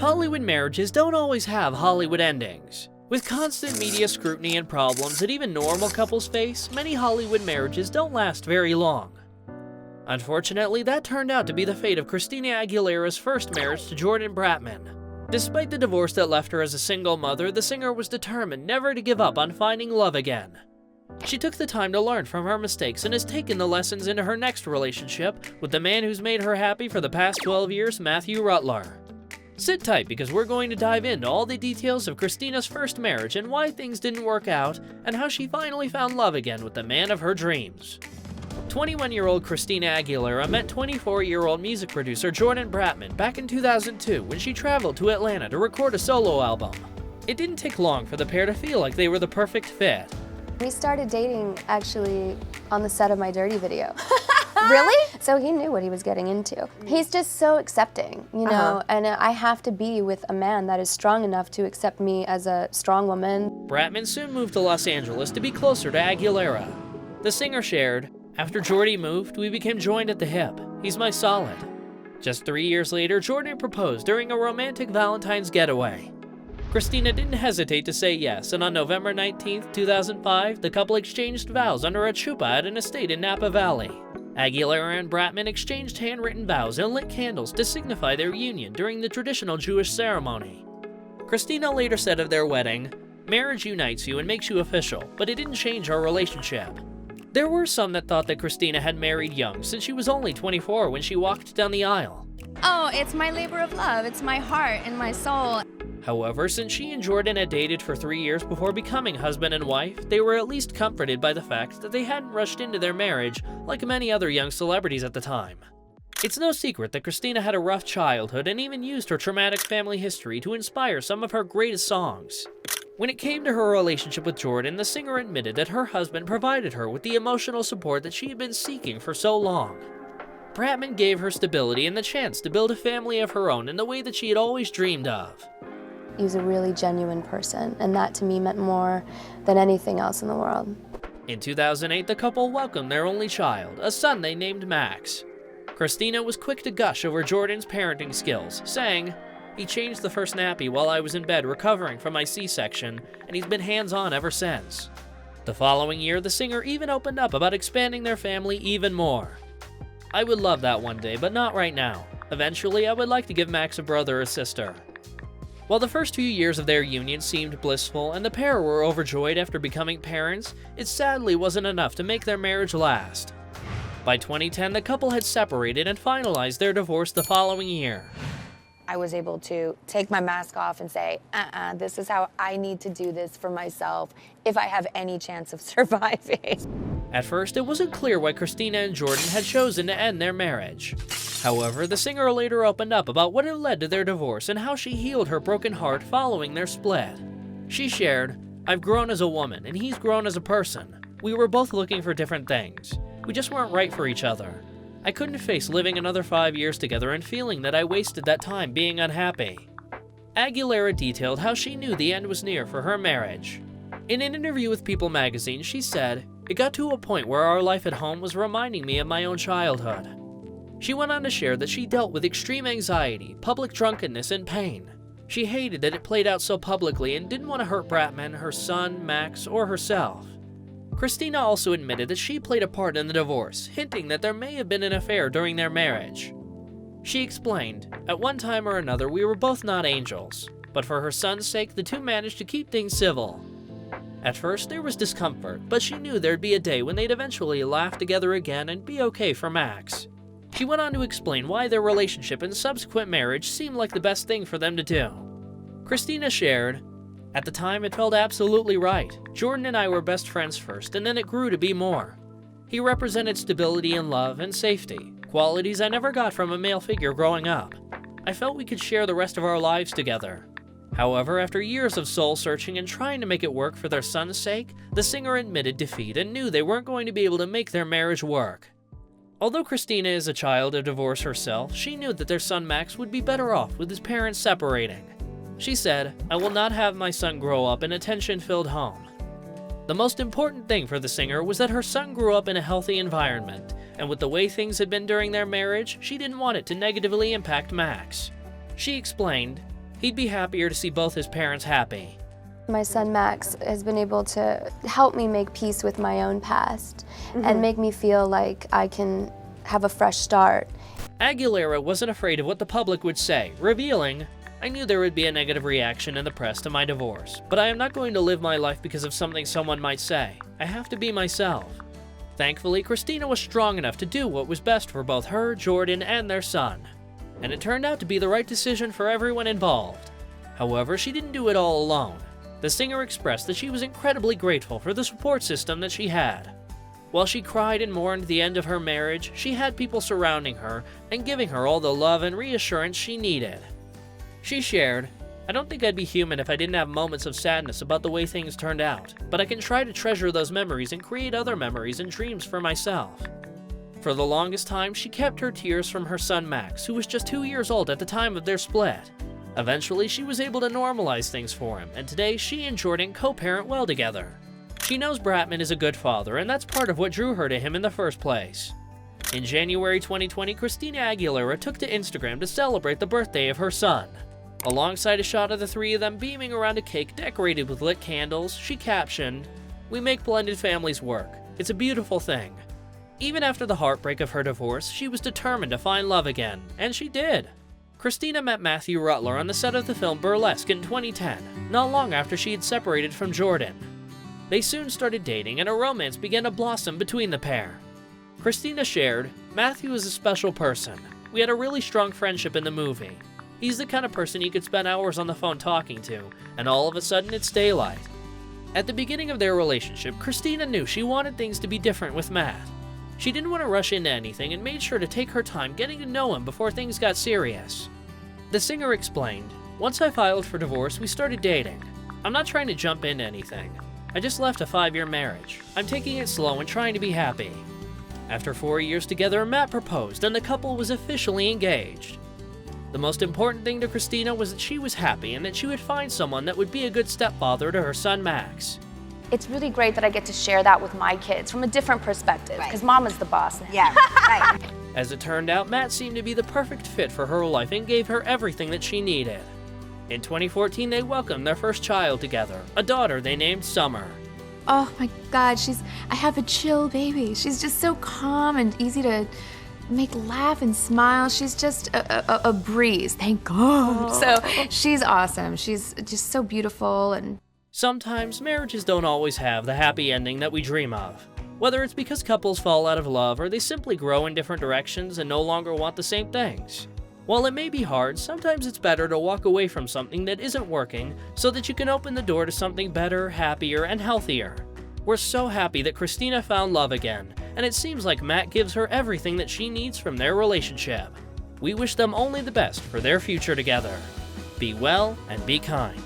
Hollywood marriages don't always have Hollywood endings. With constant media scrutiny and problems that even normal couples face, many Hollywood marriages don't last very long. Unfortunately, that turned out to be the fate of Christina Aguilera's first marriage to Jordan Bratman. Despite the divorce that left her as a single mother, the singer was determined never to give up on finding love again. She took the time to learn from her mistakes and has taken the lessons into her next relationship with the man who's made her happy for the past 12 years, Matthew Rutler. Sit tight because we're going to dive into all the details of Christina's first marriage and why things didn't work out, and how she finally found love again with the man of her dreams. 21-year-old Christina Aguilera met 24-year-old music producer Jordan Bratman back in 2002 when she traveled to Atlanta to record a solo album. It didn't take long for the pair to feel like they were the perfect fit. We started dating actually on the set of my Dirty video. Really? So he knew what he was getting into. He's just so accepting, you know, and I have to be with a man that is strong enough to accept me as a strong woman. Bratman soon moved to Los Angeles to be closer to Aguilera. The singer shared, "After Jordy moved, we became joined at the hip. He's my solid." Just 3 years later, Jordan proposed during a romantic Valentine's getaway. Christina didn't hesitate to say yes, and on November 19, 2005, the couple exchanged vows under a chuppah at an estate in Napa Valley. Aguilera and Bratman exchanged handwritten vows and lit candles to signify their union during the traditional Jewish ceremony. Christina later said of their wedding, "Marriage unites you and makes you official, but it didn't change our relationship." There were some that thought that Christina had married young since she was only 24 when she walked down the aisle. Oh, it's my labor of love. It's my heart and my soul. However, since she and Jordan had dated for 3 years before becoming husband and wife, they were at least comforted by the fact that they hadn't rushed into their marriage like many other young celebrities at the time. It's no secret that Christina had a rough childhood and even used her traumatic family history to inspire some of her greatest songs. When it came to her relationship with Jordan, the singer admitted that her husband provided her with the emotional support that she had been seeking for so long. Bratman gave her stability and the chance to build a family of her own in the way that she had always dreamed of. He was a really genuine person, and that to me meant more than anything else in the world. In 2008, the couple welcomed their only child, a son they named Max. Christina was quick to gush over Jordan's parenting skills, saying, "He changed the first nappy while I was in bed recovering from my C-section, and he's been hands-on ever since." The following year, the singer even opened up about expanding their family even more. "I would love that one day, but not right now. Eventually, I would like to give Max a brother or sister." While the first few years of their union seemed blissful and the pair were overjoyed after becoming parents, it sadly wasn't enough to make their marriage last. By 2010, the couple had separated and finalized their divorce the following year. I was able to take my mask off and say, this is how I need to do this for myself if I have any chance of surviving. At first, it wasn't clear why Christina and Jordan had chosen to end their marriage. However, the singer later opened up about what had led to their divorce and how she healed her broken heart following their split. She shared, "I've grown as a woman, and he's grown as a person. We were both looking for different things. We just weren't right for each other. I couldn't face living another 5 years together and feeling that I wasted that time being unhappy." Aguilera detailed how she knew the end was near for her marriage. In an interview with People magazine, she said, "It got to a point where our life at home was reminding me of my own childhood." She went on to share that she dealt with extreme anxiety, public drunkenness, and pain. She hated that it played out so publicly and didn't want to hurt Bratman, her son, Max, or herself. Christina also admitted that she played a part in the divorce, hinting that there may have been an affair during their marriage. She explained, "At one time or another, we were both not angels, but for her son's sake, the two managed to keep things civil." At first, there was discomfort, but she knew there'd be a day when they'd eventually laugh together again and be okay for Max. She went on to explain why their relationship and subsequent marriage seemed like the best thing for them to do. Christina shared, "At the time, it felt absolutely right. Jordan and I were best friends first, and then it grew to be more. He represented stability and love and safety, qualities I never got from a male figure growing up. I felt we could share the rest of our lives together." However, after years of soul-searching and trying to make it work for their son's sake, the singer admitted defeat and knew they weren't going to be able to make their marriage work. Although Christina is a child of divorce herself, she knew that their son Max would be better off with his parents separating. She said, "I will not have my son grow up in a tension-filled home." The most important thing for the singer was that her son grew up in a healthy environment, and with the way things had been during their marriage, she didn't want it to negatively impact Max. She explained, He'd be happier to see both his parents happy. My son Max has been able to help me make peace with my own past and make me feel like I can have a fresh start. Aguilera wasn't afraid of what the public would say, revealing, "I knew there would be a negative reaction in the press to my divorce, but I am not going to live my life because of something someone might say. I have to be myself." Thankfully, Christina was strong enough to do what was best for both her, Jordan, and their son. And it turned out to be the right decision for everyone involved. However, she didn't do it all alone. The singer expressed that she was incredibly grateful for the support system that she had. While she cried and mourned the end of her marriage, she had people surrounding her and giving her all the love and reassurance she needed. She shared, "I don't think I'd be human if I didn't have moments of sadness about the way things turned out, but I can try to treasure those memories and create other memories and dreams for myself." For the longest time, she kept her tears from her son Max, who was just 2 years old at the time of their split. Eventually, she was able to normalize things for him, and today she and Jordan co-parent well together. She knows Bratman is a good father, and that's part of what drew her to him in the first place. In January 2020, Christina Aguilera took to Instagram to celebrate the birthday of her son. Alongside a shot of the three of them beaming around a cake decorated with lit candles, she captioned, "We make blended families work. It's a beautiful thing." Even after the heartbreak of her divorce, she was determined to find love again, and she did. Christina met Matthew Rutler on the set of the film Burlesque in 2010, not long after she had separated from Jordan. They soon started dating, and a romance began to blossom between the pair. Christina shared, "Matthew is a special person. We had a really strong friendship in the movie. He's the kind of person you could spend hours on the phone talking to, and all of a sudden it's daylight." At the beginning of their relationship, Christina knew she wanted things to be different with Matt. She didn't want to rush into anything and made sure to take her time getting to know him before things got serious. The singer explained, "Once I filed for divorce, we started dating. I'm not trying to jump into anything. I just left a 5-year marriage. I'm taking it slow and trying to be happy." After 4 years together, Matt proposed and the couple was officially engaged. The most important thing to Christina was that she was happy and that she would find someone that would be a good stepfather to her son Max. It's really great that I get to share that with my kids from a different perspective, because Mama's the boss now. Yeah, right. As it turned out, Matt seemed to be the perfect fit for her life and gave her everything that she needed. In 2014, they welcomed their first child together, a daughter they named Summer. Oh my God, I have a chill baby. She's just so calm and easy to make laugh and smile. She's just a breeze, thank God. So she's awesome. She's just so beautiful. And Sometimes marriages don't always have the happy ending that we dream of. Whether it's because couples fall out of love or they simply grow in different directions and no longer want the same things. While it may be hard, sometimes it's better to walk away from something that isn't working so that you can open the door to something better, happier, and healthier. We're so happy that Christina found love again, and it seems like Matt gives her everything that she needs from their relationship. We wish them only the best for their future together. Be well and be kind.